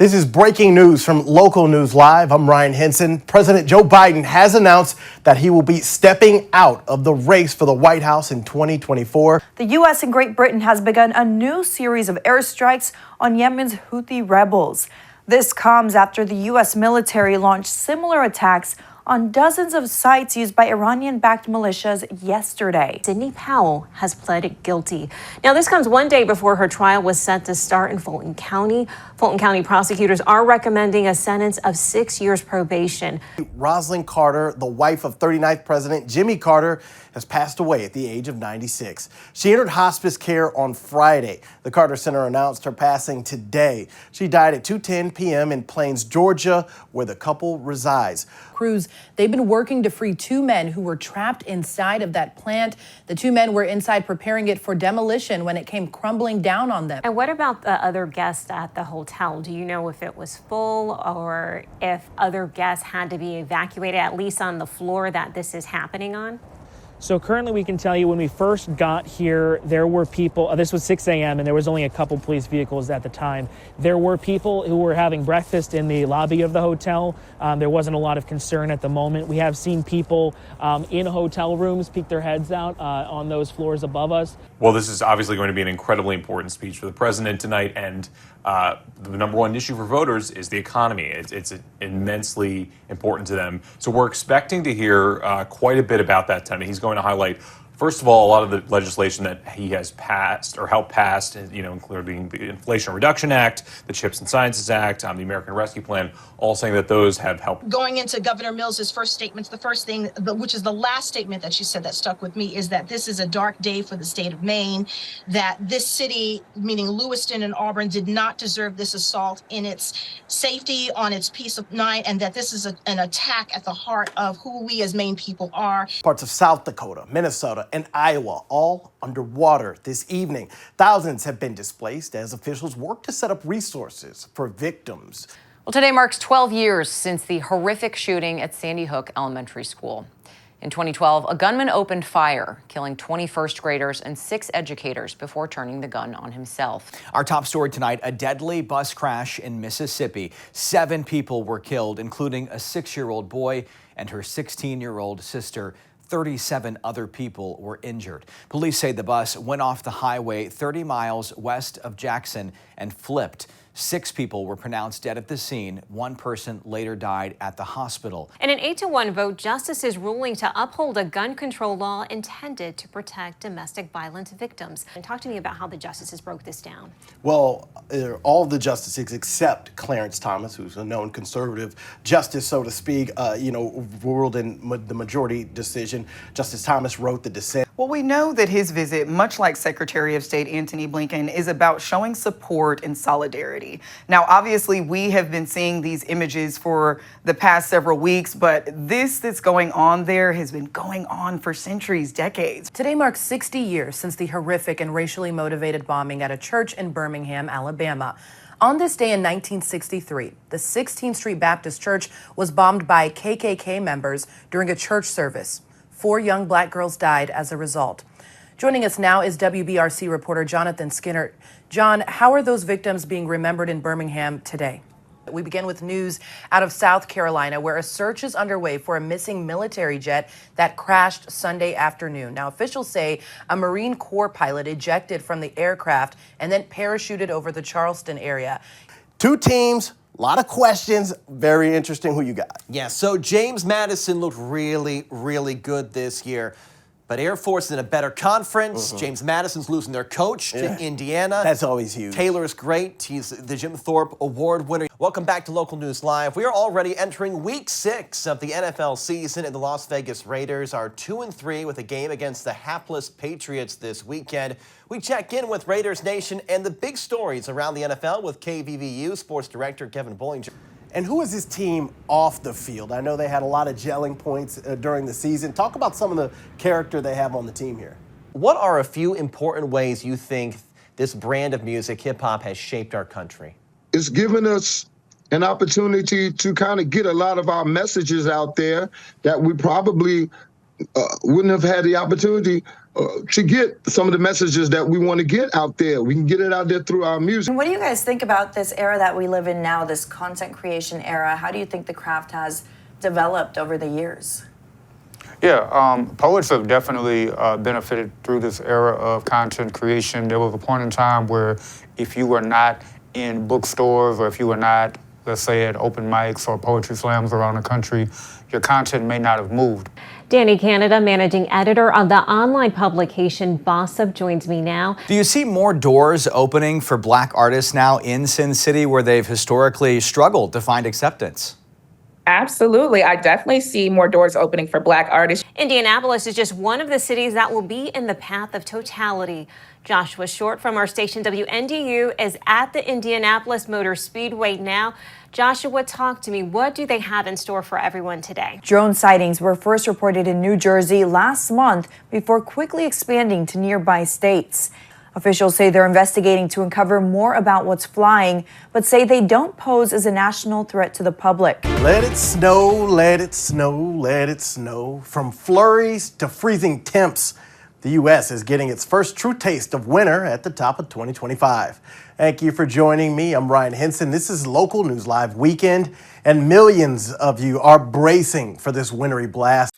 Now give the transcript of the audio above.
This is breaking news from Local News Live. I'm Ryan Henson. President Joe Biden has announced that he will be stepping out of the race for the White House in 2024. The U.S. and Great Britain has begun a new series of airstrikes on Yemen's Houthi rebels. This comes after the U.S. military launched similar attacks on dozens of sites used by Iranian-backed militias yesterday. Sidney Powell has pleaded guilty. Now, this comes one day before her trial was set to start in Fulton County. Fulton County prosecutors are recommending a sentence of 6 years probation. Rosalynn Carter, the wife of 39th President Jimmy Carter, has passed away at the age of 96. She entered hospice care on Friday. The Carter Center announced her passing today. She died at 2:10 p.m. in Plains, Georgia, where the couple resides. Crews, they've been working to free two men who were trapped inside of that plant. The two men were inside preparing it for demolition when it came crumbling down on them. And what about the other guests at the hotel? Do you know if it was full or if other guests had to be evacuated, at least on the floor that this is happening on? So currently we can tell you when we first got here, there were people, this was 6 a.m. and there was only a couple police vehicles at the time. There were people who were having breakfast in the lobby of the hotel. There wasn't a lot of concern at the moment. We have seen people in hotel rooms peek their heads out on those floors above us. Well, this is obviously going to be an incredibly important speech for the president tonight, and the number one issue for voters is the economy. It's immensely important to them. So we're expecting to hear quite a bit about that tonight. He's going to highlight, first of all, a lot of the legislation that he has passed or helped pass, including the Inflation Reduction Act, the CHIPS and Sciences Act, the American Rescue Plan, all saying that those have helped. Going into Governor Mills's first statements, the first thing, which is the last statement that she said that stuck with me, is that this is a dark day for the state of Maine, that this city, meaning Lewiston and Auburn, did not deserve this assault in its safety, on its peace of mind, and that this is an attack at the heart of who we as Maine people are. Parts of South Dakota, Minnesota, and Iowa all underwater this evening. Thousands have been displaced as officials work to set up resources for victims. Well, today marks 12 years since the horrific shooting at Sandy Hook Elementary School. In 2012, a gunman opened fire, killing 20 first graders and 6 educators before turning the gun on himself. Our top story tonight, a deadly bus crash in Mississippi. 7 people were killed, including a 6-year-old boy and her 16-year-old sister. 37 other people were injured. Police say the bus went off the highway 30 miles west of Jackson and flipped. 6 people were pronounced dead at the scene. 1 person later died at the hospital. In an 8-1 vote, justices ruling to uphold a gun control law intended to protect domestic violence victims. And talk to me about how the justices broke this down. Well, all of the justices except Clarence Thomas, who's a known conservative justice, so to speak, ruled in the majority decision. Justice Thomas wrote the dissent. Well, we know that his visit, much like Secretary of State Antony Blinken, is about showing support and solidarity. Now, obviously, we have been seeing these images for the past several weeks, but this that's going on there has been going on for centuries, decades. Today marks 60 years since the horrific and racially motivated bombing at a church in Birmingham, Alabama. On this day in 1963, the 16th Street Baptist Church was bombed by KKK members during a church service. 4 young black girls died as a result. Joining us now is WBRC reporter Jonathan Skinner. John, how are those victims being remembered in Birmingham today? We begin with news out of South Carolina, where a search is underway for a missing military jet that crashed Sunday afternoon. Now, officials say a Marine Corps pilot ejected from the aircraft and then parachuted over the Charleston area. 2 teams. A lot of questions. Very interesting. Who you got? Yeah, so James Madison looked really, really good this year. But Air Force is in a better conference. James Madison's losing their coach to Indiana. That's always huge. Taylor's great. He's the Jim Thorpe Award winner. Welcome back to Local News Live. We are already entering Week 6 of the NFL season, and the Las Vegas Raiders are 2-3 with a game against the hapless Patriots this weekend. We check in with Raiders Nation and the big stories around the NFL with KVVU Sports Director Kevin Bollinger. And who is this team off the field? I know they had a lot of gelling points during the season. Talk about some of the character they have on the team here. What are a few important ways you think this brand of music, hip-hop, has shaped our country? It's given us an opportunity to kind of get a lot of our messages out there that we probably wouldn't have had the opportunity to get some of the messages that we want to get out there. We can get it out there through our music. What do you guys think about this era that we live in now, this content creation era? How do you think the craft has developed over the years? Yeah, poets have definitely benefited through this era of content creation. There was a point in time where if you were not in bookstores or if you were not, let's say, at open mics or poetry slams around the country, your content may not have moved. Danny Canada, managing editor of the online publication Boss Up, joins me now. Do you see more doors opening for Black artists now in Sin City where they've historically struggled to find acceptance? Absolutely. I definitely see more doors opening for Black artists. Indianapolis is just one of the cities that will be in the path of totality. Joshua Short from our station WNDU is at the Indianapolis Motor Speedway now. Joshua, talk to me. What do they have in store for everyone today? Drone sightings were first reported in New Jersey last month before quickly expanding to nearby states. Officials say they're investigating to uncover more about what's flying, but say they don't pose as a national threat to the public. Let it snow, let it snow, let it snow. From flurries to freezing temps, the U.S. is getting its first true taste of winter at the top of 2025. Thank you for joining me. I'm Ryan Henson. This is Local News Live Weekend, and millions of you are bracing for this wintry blast.